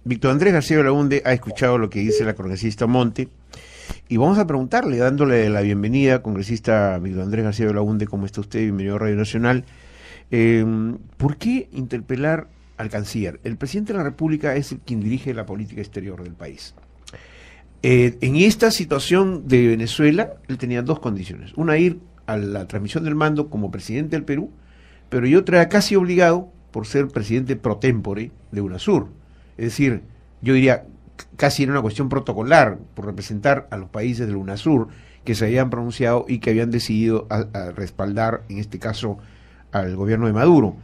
Víctor Andrés García Belaúnde ha escuchado lo que dice la congresista Monte y vamos a preguntarle, dándole la bienvenida, congresista Víctor Andrés García Belaúnde, ¿cómo está usted? Bienvenido a Radio Nacional. ¿Por qué interpelar al canciller? El presidente de la República es el quien dirige la política exterior del país. En esta situación de Venezuela, él tenía dos condiciones. Una, ir a la transmisión del mando como presidente del Perú, pero y otra, casi obligado por ser presidente pro tempore de UNASUR. Es decir, yo diría, casi era una cuestión protocolar, por representar a los países del UNASUR que se habían pronunciado y que habían decidido a respaldar, en este caso, al gobierno de Maduro.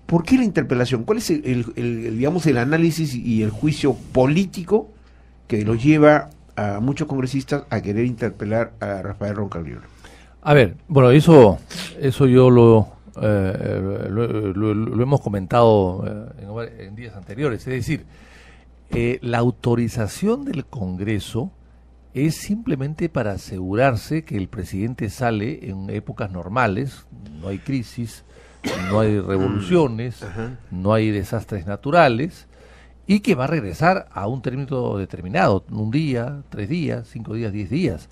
¿Por qué la interpelación? ¿Cuál es digamos, el análisis y el juicio político que los lleva a muchos congresistas a querer interpelar a Rafael Roncalio? A ver, bueno, eso yo lo hemos comentado en días anteriores. Es decir, la autorización del Congreso es simplemente para asegurarse que el presidente sale en épocas normales, no hay crisis, no hay revoluciones, no hay desastres naturales, y que va a regresar a un término determinado, un día, 3 días, 5 días, 10 días.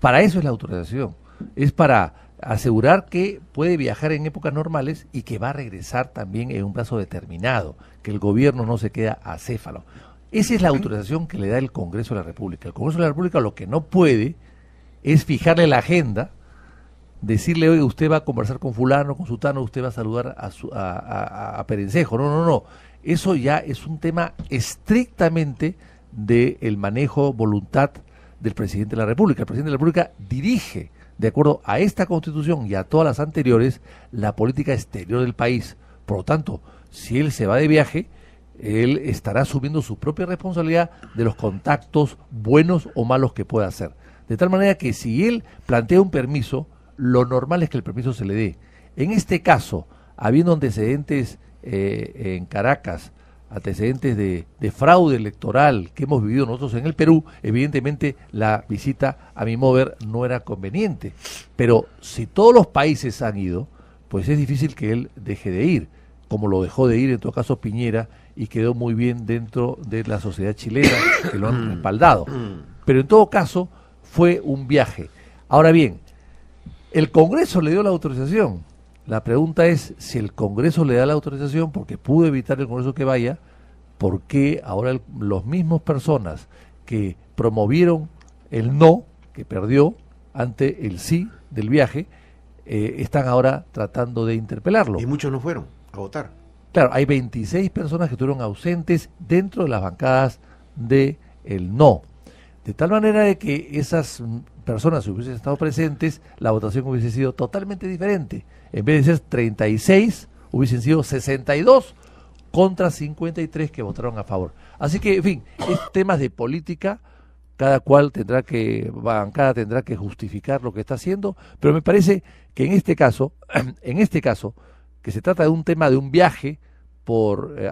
Para eso es la autorización, es para asegurar que puede viajar en épocas normales y que va a regresar también en un plazo determinado, que el gobierno no se queda acéfalo. Esa es la autorización que le da el Congreso de la República. El Congreso de la República lo que no puede es fijarle la agenda, decirle, oye, usted va a conversar con fulano, con sutano, usted va a saludar a Perencejo. No. Eso ya es un tema estrictamente del manejo, voluntad del presidente de la República. El presidente de la República dirige, de acuerdo a esta Constitución y a todas las anteriores, la política exterior del país. Por lo tanto, si él se va de viaje, él estará asumiendo su propia responsabilidad de los contactos buenos o malos que pueda hacer. De tal manera que si él plantea un permiso, lo normal es que el permiso se le dé. En este caso, habiendo antecedentes en Caracas, antecedentes de fraude electoral que hemos vivido nosotros en el Perú, evidentemente la visita, a mi mover, no era conveniente. Pero si todos los países han ido, pues es difícil que él deje de ir, como lo dejó de ir en todo caso Piñera, y quedó muy bien dentro de la sociedad chilena, que lo han respaldado. Pero en todo caso, fue un viaje. Ahora bien, el Congreso le dio la autorización. La pregunta es, si el Congreso le da la autorización, porque pudo evitar el Congreso que vaya, ¿por qué ahora los mismos personas que promovieron el no, que perdió, ante el sí del viaje, están ahora tratando de interpelarlo? Y muchos no fueron a votar. Claro, hay 26 personas que estuvieron ausentes dentro de las bancadas de el no. De tal manera de que esas personas, si hubiesen estado presentes, la votación hubiese sido totalmente diferente. En vez de ser 36, hubiesen sido 62 contra 53 que votaron a favor. Así que, en fin, es temas de política, cada cual bancada tendrá que justificar lo que está haciendo, pero me parece que en este caso, que se trata de un tema de un viaje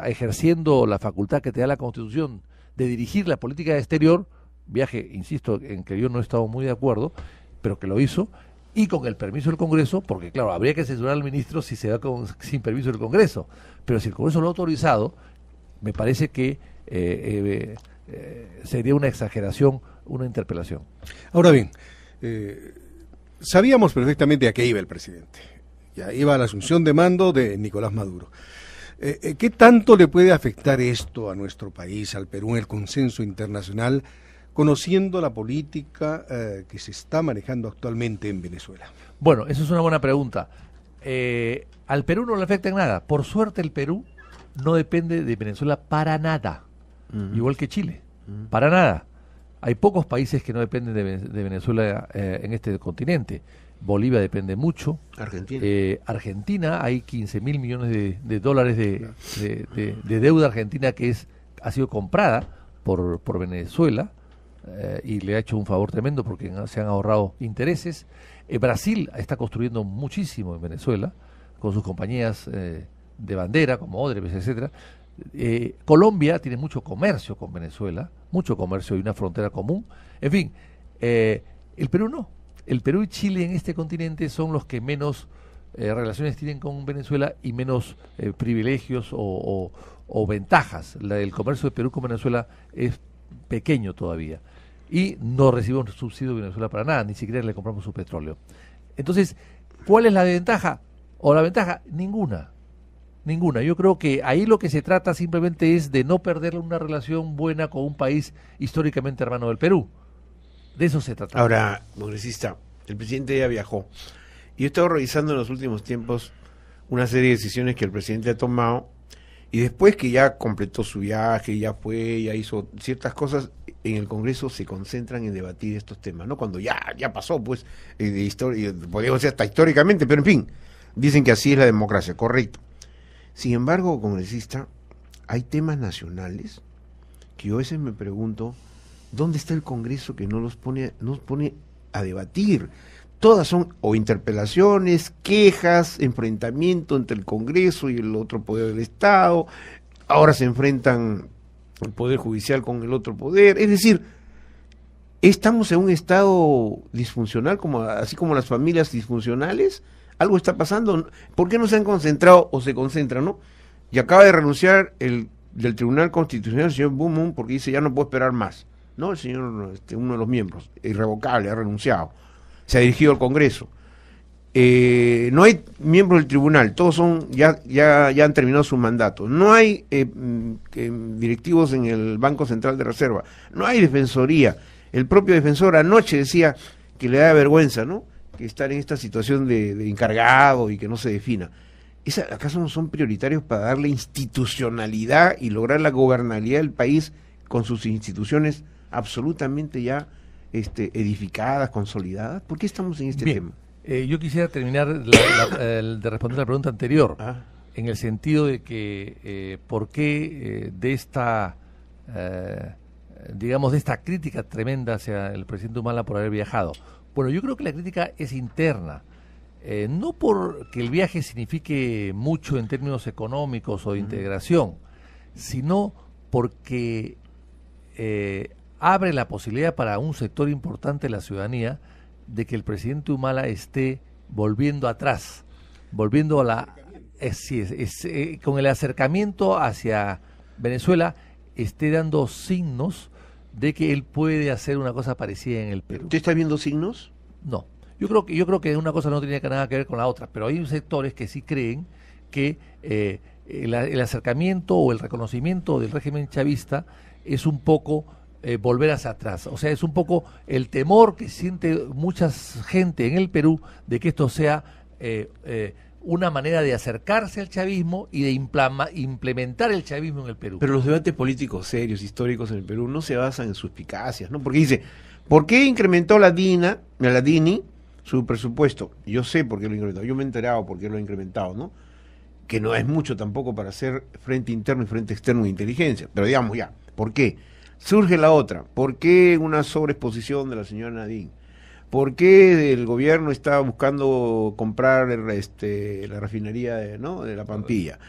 ejerciendo la facultad que te da la Constitución de dirigir la política exterior, viaje, insisto, en que yo no he estado muy de acuerdo, pero que lo hizo, y con el permiso del Congreso, porque claro, habría que censurar al ministro si se da sin permiso del Congreso, pero si el Congreso lo ha autorizado, me parece que sería una exageración, una interpelación. Ahora bien, sabíamos perfectamente a qué iba el presidente. Ya iba a la asunción de mando de Nicolás Maduro. ¿Qué tanto le puede afectar esto a nuestro país, al Perú, en el consenso internacional, conociendo la política que se está manejando actualmente en Venezuela? Bueno, esa es una buena pregunta. Al Perú no le afecta en nada. Por suerte el Perú no depende de Venezuela para nada, igual que Chile, para nada. Hay pocos países que no dependen de Venezuela en este continente. Bolivia depende mucho. Argentina, hay 15.000 millones de dólares de deuda argentina que ha sido comprada por Venezuela, y le ha hecho un favor tremendo porque se han ahorrado intereses. Brasil está construyendo muchísimo en Venezuela con sus compañías de bandera como Odebrecht, etcétera. Colombia tiene mucho comercio con Venezuela, mucho comercio y una frontera común. En fin, el Perú no. El Perú y Chile en este continente son los que menos relaciones tienen con Venezuela y menos privilegios o o ventajas. El comercio de Perú con Venezuela es pequeño todavía y no recibimos subsidio de Venezuela para nada, ni siquiera le compramos su petróleo. Entonces, ¿cuál es la ventaja? ¿O la ventaja? Ninguna. Yo creo que ahí lo que se trata simplemente es de no perder una relación buena con un país históricamente hermano del Perú. De eso se trata. Ahora, congresista, el presidente ya viajó. Y he estado revisando en los últimos tiempos una serie de decisiones que el presidente ha tomado, y después que ya completó su viaje, ya hizo ciertas cosas, en el Congreso se concentran en debatir estos temas, ¿no? Cuando ya pasó, pues, de historia, podríamos decir hasta históricamente, pero en fin, dicen que así es la democracia, correcto. Sin embargo, congresista, hay temas nacionales que yo a veces me pregunto, ¿dónde está el Congreso que nos pone a debatir? Todas son o interpelaciones, quejas, enfrentamiento entre el Congreso y el otro poder del Estado. Ahora se enfrentan el Poder Judicial con el otro poder. Es decir, estamos en un estado disfuncional, así como las familias disfuncionales. Algo está pasando. ¿Por qué no se han concentrado o se concentran, no? Y acaba de renunciar del Tribunal Constitucional el señor Bumón porque dice ya no puedo esperar más, ¿no? El señor, uno de los miembros, irrevocable, ha renunciado. Se ha dirigido al Congreso. No hay miembros del tribunal, todos ya han terminado su mandato. No hay directivos en el Banco Central de Reserva. No hay defensoría. El propio defensor anoche decía que le da vergüenza, ¿no? Que estar en esta situación de encargado y que no se defina. ¿Acaso no son prioritarios para darle institucionalidad y lograr la gobernabilidad del país con sus instituciones absolutamente ya edificadas, consolidadas? ¿Por qué estamos en este tema? Yo quisiera terminar de responder la pregunta anterior, en el sentido de que por qué de esta crítica tremenda hacia el presidente Humala por haber viajado. Bueno, yo creo que la crítica es interna, no porque el viaje signifique mucho en términos económicos o de integración, sino porque abre la posibilidad para un sector importante de la ciudadanía de que el presidente Humala esté volviendo atrás, volviendo a con el acercamiento hacia Venezuela, esté dando signos de que él puede hacer una cosa parecida en el Perú. ¿Usted está viendo signos? No. Yo creo que una cosa no tiene nada que ver con la otra, pero hay sectores que sí creen que el acercamiento o el reconocimiento del régimen chavista es un poco volver hacia atrás. O sea, es un poco el temor que siente mucha gente en el Perú de que esto sea una manera de acercarse al chavismo y de implementar el chavismo en el Perú. Pero los debates políticos serios, históricos en el Perú no se basan en suspicacias, ¿no? Porque dice, ¿por qué incrementó la DINI su presupuesto? Yo sé por qué lo ha incrementado, yo me he enterado por qué lo ha incrementado, ¿no? Que no es mucho tampoco para hacer frente interno y frente externo de inteligencia, pero digamos ya, ¿por qué? Surge la otra, ¿por qué una sobreexposición de la señora Nadine? ¿Por qué el gobierno está buscando comprar la refinería de la Pampilla?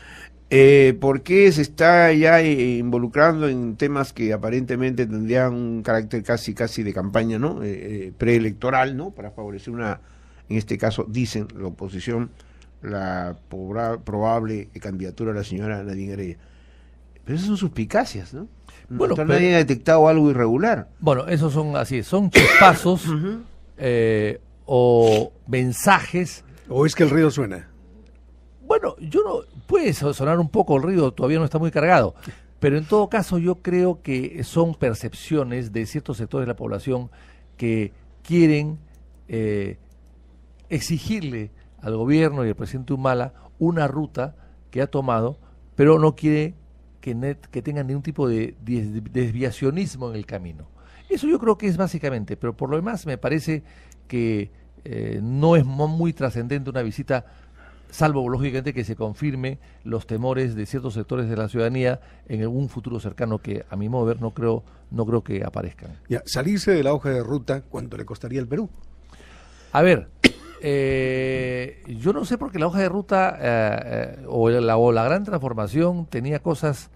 ¿Por qué se está ya involucrando en temas que aparentemente tendrían un carácter casi de campaña, ¿no? Preelectoral, ¿no? Para favorecer en este caso, dicen la oposición, la probable candidatura de la señora Nadine Heredia. Pero esas son suspicacias, ¿no? Bueno, nadie ha detectado algo irregular. Bueno, esos son chispazos o mensajes. ¿O es que el río suena? Bueno, puede sonar un poco el río, todavía no está muy cargado, pero en todo caso yo creo que son percepciones de ciertos sectores de la población que quieren exigirle al gobierno y al presidente Humala una ruta que ha tomado, pero no quiere que tengan ningún tipo de desviacionismo en el camino. Eso yo creo que es básicamente, pero por lo demás me parece que no es muy trascendente una visita, salvo lógicamente que se confirme los temores de ciertos sectores de la ciudadanía en un futuro cercano que a mi modo de ver no creo que aparezcan. Ya, salirse de la hoja de ruta, ¿cuánto le costaría al Perú? A ver, yo no sé porque la hoja de ruta o la gran transformación tenía cosas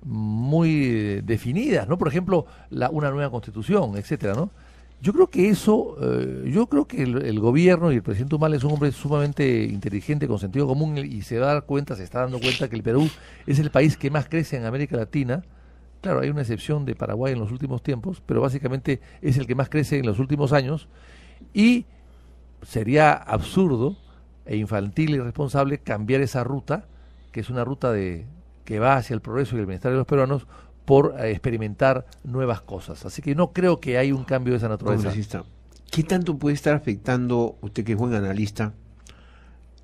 muy definidas, ¿no? Por ejemplo, una nueva constitución, etcétera, ¿no? Yo creo que yo creo que el gobierno y el presidente Humala es un hombre sumamente inteligente, con sentido común, y se está dando cuenta que el Perú es el país que más crece en América Latina. Claro, hay una excepción de Paraguay en los últimos tiempos, pero básicamente es el que más crece en los últimos años, y sería absurdo e infantil y irresponsable cambiar esa ruta, que es una ruta que va hacia el progreso y el bienestar de los peruanos, por experimentar nuevas cosas. Así que no creo que hay un cambio de esa naturaleza. Congresista, ¿qué tanto puede estar afectando, usted que es buen analista,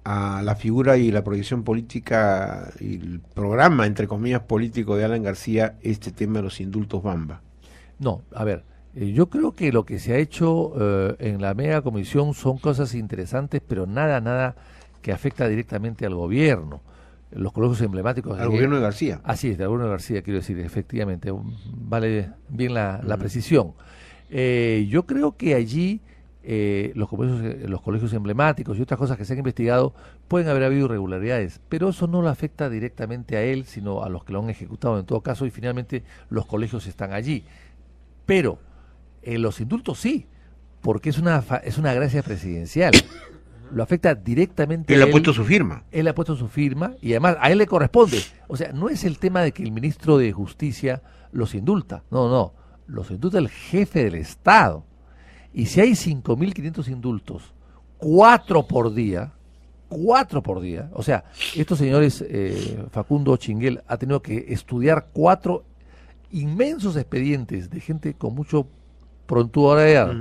a la figura y la proyección política y el programa, entre comillas, político de Alan García, este tema de los indultos Bamba? No, a ver, yo creo que lo que se ha hecho en la mega comisión son cosas interesantes, pero nada que afecta directamente al gobierno. Los colegios emblemáticos... Al gobierno de García. Así es, del gobierno de García, quiero decir, efectivamente, vale bien la precisión. Yo creo que allí los colegios emblemáticos y otras cosas que se han investigado, pueden haber habido irregularidades, pero eso no le afecta directamente a él, sino a los que lo han ejecutado en todo caso, y finalmente los colegios están allí. Pero los indultos sí, porque es una gracia presidencial. Lo afecta directamente. Él ha puesto su firma. Él ha puesto su firma y además a él le corresponde. O sea, no es el tema de que el ministro de Justicia los indulta. No. Los indulta el jefe del Estado. Y si hay 5.500 indultos, 4 por día, o sea, estos señores, Facundo Chinguel ha tenido que estudiar 4 inmensos expedientes de gente con mucho prontuariedad.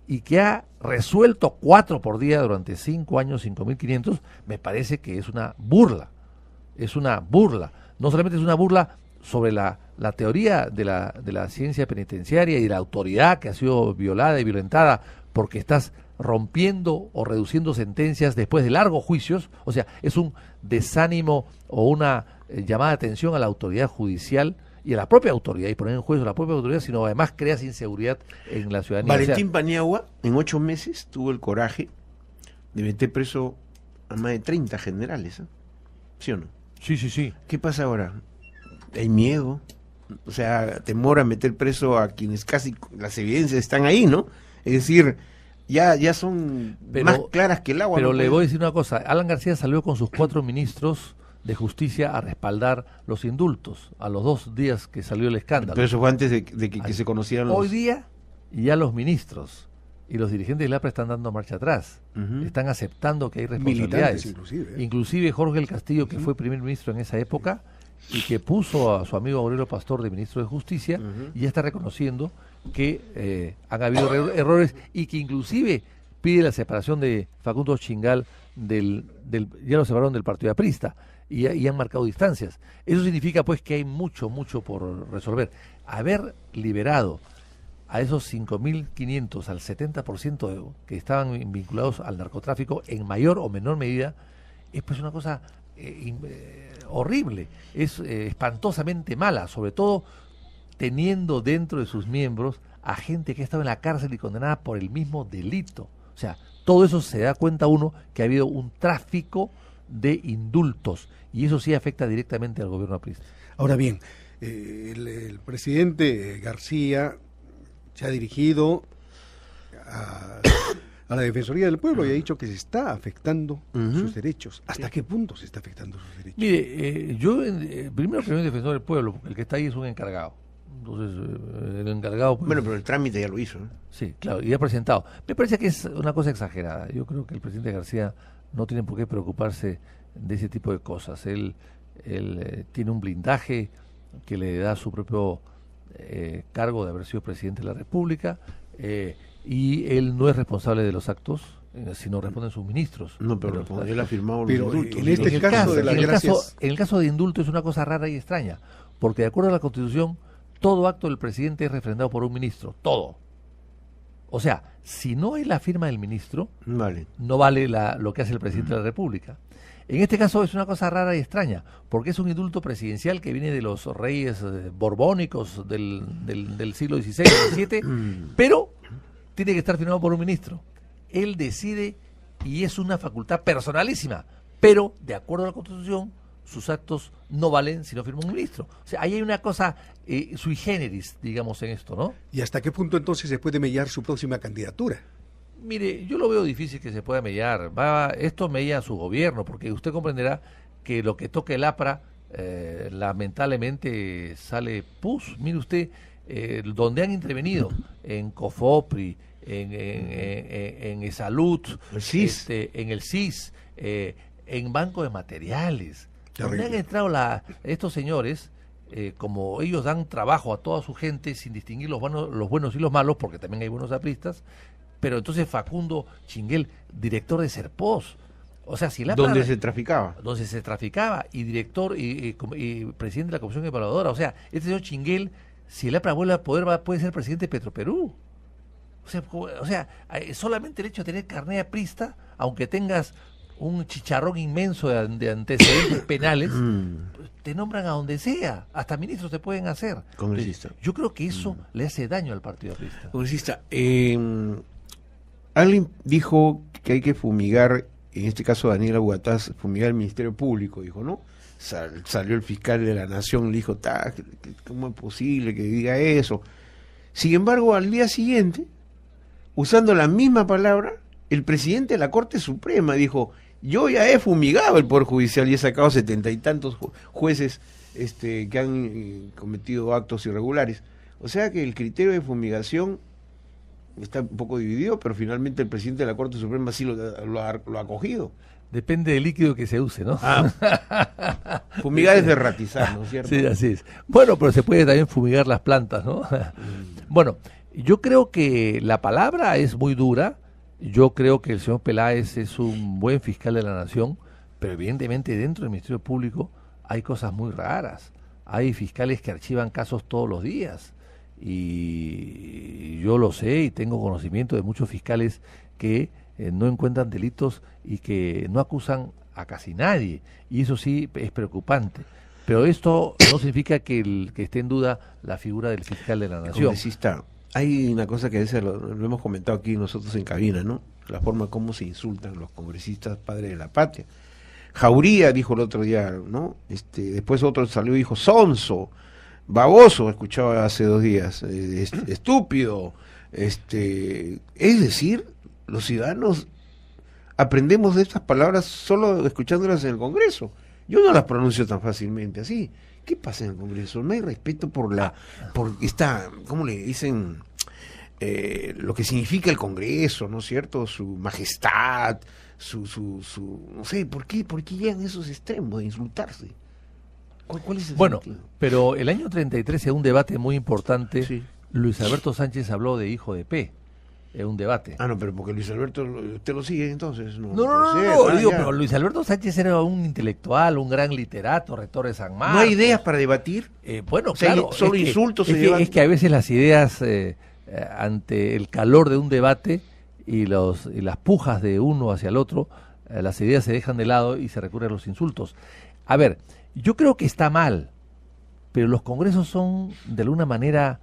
Y que ha resuelto 4 por día durante 5 años, 5.500, me parece que es una burla. Es una burla. No solamente es una burla sobre la teoría de la ciencia penitenciaria y de la autoridad que ha sido violada y violentada porque estás rompiendo o reduciendo sentencias después de largos juicios. O sea, es un desánimo o una llamada de atención a la autoridad judicial y a la propia autoridad, y poner en juego a la propia autoridad, sino además creas inseguridad en la ciudadanía. Valentín Paniagua, en 8 meses, tuvo el coraje de meter preso a más de 30 generales, ¿sí o no? Sí. ¿Qué pasa ahora? Hay miedo, o sea, temor a meter preso a quienes casi las evidencias están ahí, ¿no? Es decir, ya son más claras que el agua. Pero ¿no? le voy a decir una cosa, Alan García salió con sus 4 ministros de Justicia a respaldar los indultos a los 2 días que salió el escándalo. Pero eso fue antes de que se conocieran los... Hoy día ya los ministros y los dirigentes del APRA están dando marcha atrás, están aceptando que hay responsabilidades. Inclusive Jorge el Castillo, que fue primer ministro en esa época y que puso a su amigo Aurelio Pastor de ministro de Justicia, y ya está reconociendo que han habido errores, y que inclusive pide la separación de Facundo Chingal ya lo separaron del partido aprista. Y han marcado distancias. Eso significa pues que hay mucho por resolver. Haber liberado a esos 5.500, al 70% que estaban vinculados al narcotráfico en mayor o menor medida, es pues una cosa horrible, es espantosamente mala, sobre todo teniendo dentro de sus miembros a gente que ha estado en la cárcel y condenada por el mismo delito. O sea, todo eso se da cuenta uno que ha habido un tráfico de indultos, y eso sí afecta directamente al gobierno aprista. Ahora bien, el presidente García se ha dirigido a la Defensoría del Pueblo y ha dicho que se está afectando sus derechos. ¿Hasta qué punto se está afectando sus derechos? Mire, yo primero que soy defensor del pueblo, porque el que está ahí es un encargado. Entonces, el encargado... Pues, bueno, pero el trámite ya lo hizo, ¿no? Sí, claro, y ha presentado. Me parece que es una cosa exagerada. Yo creo que el presidente García no tiene por qué preocuparse de ese tipo de cosas. Él tiene un blindaje que le da su propio cargo de haber sido presidente de la República, y él no es responsable de los actos, sino responden sus ministros. No, pero él ha firmado los pero indultos. en este caso de las gracias... En el caso de indulto es una cosa rara y extraña, porque de acuerdo a la Constitución, todo acto del presidente es refrendado por un ministro, todo. O sea, si no hay la firma del ministro, no vale lo que hace el presidente de la República. En este caso es una cosa rara y extraña, porque es un indulto presidencial que viene de los reyes borbónicos del siglo XVI, XVII, pero tiene que estar firmado por un ministro. Él decide, y es una facultad personalísima, pero de acuerdo a la Constitución sus actos no valen si no firma un ministro. O sea, ahí hay una cosa sui generis, digamos, en esto, ¿no? ¿Y hasta qué punto entonces se puede mellar su próxima candidatura? Mire, yo lo veo difícil que se pueda mellar. Esto mella a su gobierno, porque usted comprenderá que lo que toque el APRA, lamentablemente sale pus. Mire usted, donde han intervenido, en COFOPRI, en Esalud, el CIS. en el CIS, en Banco de Materiales, Terrible. donde han entrado estos señores, como ellos dan trabajo a toda su gente sin distinguir los buenos y los malos, porque también hay buenos apristas, pero entonces Facundo Chinguel, director de Serpos, o sea, si el APRA, donde se traficaba, y director y presidente de la Comisión Evaluadora, o sea, este señor Chinguel, si el APRA vuelve al poder, puede ser presidente de Petroperú. O sea, solamente el hecho de tener carné aprista, aunque tengas un chicharrón inmenso de antecedentes penales, te nombran a donde sea, hasta ministros te pueden hacer. Congresista. Yo creo que eso le hace daño al partido aprista. Congresista, alguien dijo que hay que fumigar, en este caso Daniela Bugatás, fumigar el Ministerio Público, dijo, ¿no? Salió el fiscal de la Nación, le dijo, ¿cómo es posible que diga eso? Sin embargo, al día siguiente, usando la misma palabra, el presidente de la Corte Suprema dijo, yo ya he fumigado el Poder Judicial y he sacado 70 y tantos jueces que han cometido actos irregulares. O sea que el criterio de fumigación está un poco dividido, pero finalmente el presidente de la Corte Suprema sí lo ha acogido. Depende del líquido que se use, ¿no? Fumigar es derratizar, ¿no es cierto? Sí, así es. Bueno, pero se puede también fumigar las plantas, ¿no? Bueno, yo creo que la palabra es muy dura. Yo creo que el señor Peláez es un buen fiscal de la Nación, pero evidentemente dentro del Ministerio Público hay cosas muy raras. Hay fiscales que archivan casos todos los días. Y yo lo sé y tengo conocimiento de muchos fiscales que no encuentran delitos y que no acusan a casi nadie, y eso sí es preocupante, pero esto no significa que esté en duda la figura del fiscal de la Nación. Congresista, hay una cosa que a veces lo hemos comentado aquí nosotros en cabina, ¿no? La forma como se insultan los congresistas padres de la patria. Jauría dijo el otro día, ¿no? Después otro salió y dijo sonso, baboso, escuchaba hace 2 días, estúpido, es decir, los ciudadanos aprendemos de estas palabras solo escuchándolas en el Congreso. Yo no las pronuncio tan fácilmente así. ¿Qué pasa en el Congreso? No hay respeto por esta, ¿cómo le dicen? Lo que significa el Congreso, ¿no es cierto? Su majestad, no sé, ¿por qué llegan a esos extremos de insultarse? ¿Cuál es el sentido? Pero el año 33 en un debate muy importante, Sí. Luis Alberto Sánchez habló de hijo de P. En un debate. No, pero porque Luis Alberto, ¿usted lo sigue entonces? No, puede ser. digo, pero Luis Alberto Sánchez era un intelectual, un gran literato, rector de San Marcos. ¿No hay ideas para debatir? Bueno, O sea, claro. solo insultos se llevan. Es que a veces las ideas, ante el calor de un debate y las pujas de uno hacia el otro, las ideas se dejan de lado y se recurre a los insultos. A ver, yo creo que está mal, pero los congresos son de alguna manera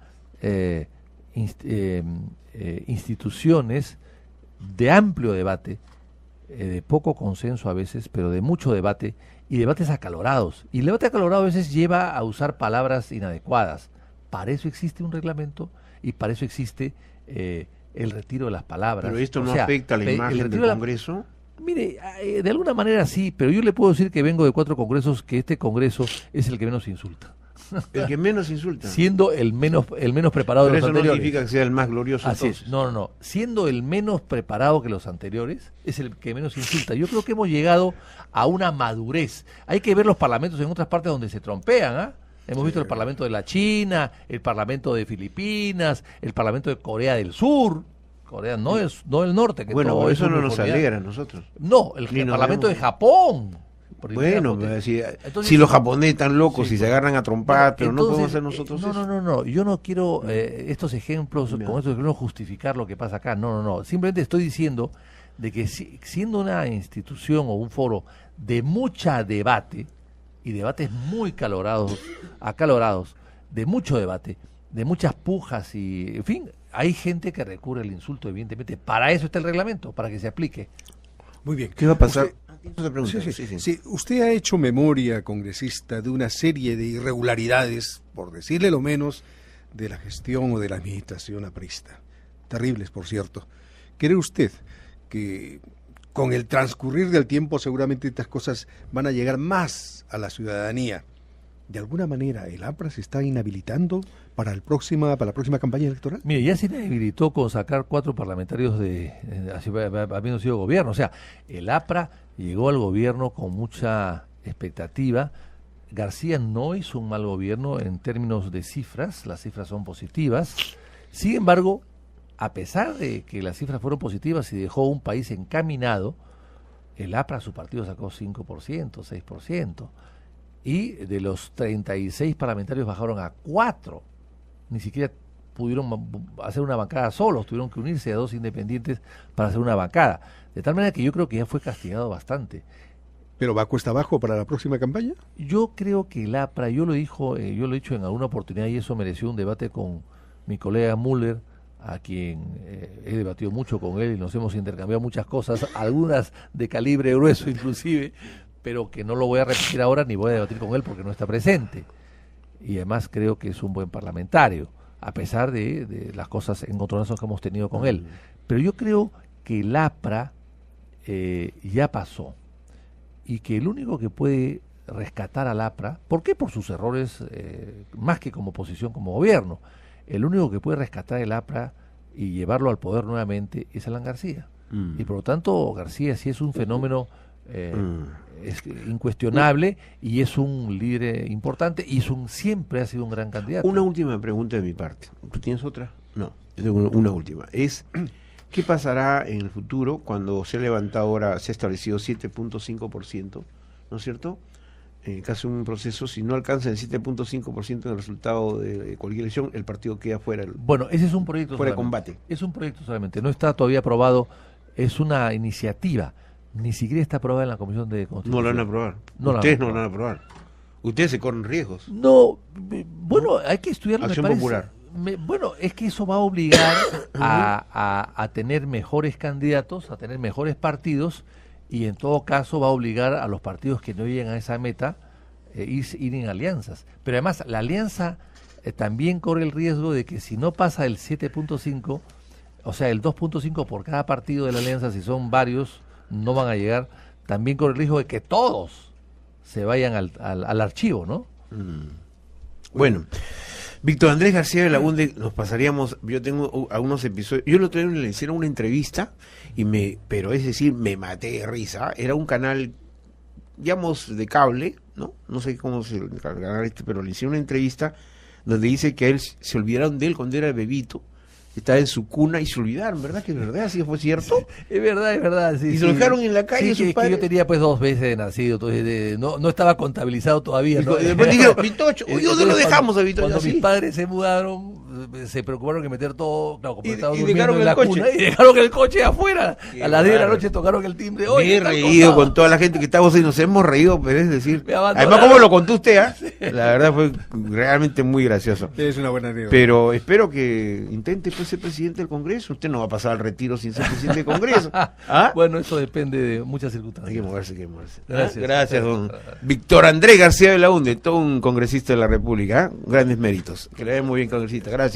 instituciones de amplio debate, de poco consenso a veces, pero de mucho debate, y debates acalorados. Y el debate acalorado a veces lleva a usar palabras inadecuadas. Para eso existe un reglamento y para eso existe el retiro de las palabras. Pero esto no afecta a la imagen del Congreso. Mire, de alguna manera sí, pero yo le puedo decir que vengo de 4 congresos, que este congreso es el que menos insulta. El que menos insulta. Siendo el menos preparado pero de los anteriores. Pero eso no significa que sea el más glorioso. Así entonces. es. No. Siendo el menos preparado que los anteriores, es el que menos insulta. Yo creo que hemos llegado a una madurez. Hay que ver los parlamentos en otras partes donde se trompean, ¿ah? Hemos visto el parlamento de la China, el parlamento de Filipinas, el parlamento de Corea del Sur. Corea no el norte. Que Bueno, todo por eso no es nos uniformidad. alegra a nosotros. No, el parlamento de Japón. Bueno, si los japoneses están locos y se agarran a trompar, pero no podemos hacer nosotros eso. No, yo no quiero estos ejemplos, con estos quiero justificar lo que pasa acá, no, simplemente estoy diciendo de que siendo una institución o un foro de mucha debate, y debates muy acalorados, de mucho debate, de muchas pujas y, en fin, hay gente que recurre al insulto, evidentemente, para eso está el reglamento, para que se aplique. Muy bien. ¿Qué va a pasar? Eso te pregunto. Sí, usted ha hecho memoria, congresista, de una serie de irregularidades, por decirle lo menos, de la gestión o de la administración aprista. Terribles, por cierto. ¿Cree usted que con el transcurrir del tiempo seguramente estas cosas van a llegar más a la ciudadanía? ¿De alguna manera el APRA se está inhabilitando para la próxima campaña electoral? Mire, ya se inhabilitó con sacar 4 parlamentarios habiendo sido gobierno. O sea, el APRA llegó al gobierno con mucha expectativa. García no hizo un mal gobierno en términos de cifras, las cifras son positivas. Sin embargo, a pesar de que las cifras fueron positivas y dejó un país encaminado, el APRA, su partido, sacó 5%, 6%. Y de los 36 parlamentarios bajaron a 4. Ni siquiera pudieron hacer una bancada solos, tuvieron que unirse a 2 independientes para hacer una bancada. De tal manera que yo creo que ya fue castigado bastante. ¿Pero va cuesta abajo para la próxima campaña? Yo creo que el APRA, yo lo he dicho en alguna oportunidad y eso mereció un debate con mi colega Müller, a quien he debatido mucho con él y nos hemos intercambiado muchas cosas, algunas de calibre grueso inclusive, pero que no lo voy a repetir ahora ni voy a debatir con él porque no está presente. Y además creo que es un buen parlamentario, a pesar de las cosas encontronazos que hemos tenido con él. Pero yo creo que el APRA ya pasó y que el único que puede rescatar al APRA, ¿por qué? Por sus errores, más que como oposición, como gobierno. El único que puede rescatar el APRA y llevarlo al poder nuevamente es Alan García. Y por lo tanto, García sí es un fenómeno es incuestionable y es un líder importante y siempre ha sido un gran candidato. Una última pregunta de mi parte. ¿Tú tienes otra? No, yo tengo una última. ¿Qué pasará en el futuro cuando se ha levantado ahora, se ha establecido 7.5%, ¿no es cierto? En caso de un proceso, si no alcanza el 7.5% en el resultado de cualquier elección, el partido queda fuera. Bueno, ese es un proyecto fuera de combate. Es un proyecto solamente, no está todavía aprobado, es una iniciativa, ni siquiera está aprobada en la Comisión de Constitución. No la van a aprobar. Ustedes no la van a aprobar. Ustedes se corren riesgos. No, bueno, hay que estudiarlo. Acción popular. Bueno, es que eso va a obligar a tener mejores candidatos, a tener mejores partidos, y en todo caso va a obligar a los partidos que no lleguen a esa meta ir en alianzas. Pero además la alianza también corre el riesgo de que si no pasa el 7.5, o sea, el 2.5 por cada partido de la alianza, si son varios, no van a llegar, también corre el riesgo de que todos se vayan al archivo, ¿no? Bueno, Víctor Andrés García Belaúnde, nos pasaríamos, yo tengo algunos episodios, yo el otro día le hicieron una entrevista, pero es decir, me maté de risa, era un canal, digamos, de cable, no sé cómo se llama pero le hicieron una entrevista donde dice que a él se olvidaron de él cuando era bebito, estaba en su cuna y se olvidaron, ¿verdad? Que es verdad, ¿sí fue cierto? Es verdad, sí. Y se lo dejaron en la calle. Sí, que yo tenía pues 2 veces de nacido, entonces no estaba contabilizado todavía, ¿no? Y después dijeron, Vitocho, ¿dónde lo dejamos a Vitocho? Cuando mis padres se mudaron, se preocuparon en meter todo, claro, como estaba durmiendo en la cuna, y dejaron el coche afuera. A las 10 de la noche tocaron el timbre. Me he reído con toda la gente que estamos ahí, nos hemos reído, pero es decir, además como lo contó usted, la verdad fue realmente muy gracioso. Es una buena idea. Pero espero que intente pues ser presidente del Congreso. Usted no va a pasar al retiro sin ser presidente del Congreso. Bueno, eso depende de muchas circunstancias. Hay que moverse. Gracias, don Víctor Andrés García Belaúnde, todo un congresista de la República. Grandes méritos. Que le vaya muy bien, congresista. Gracias.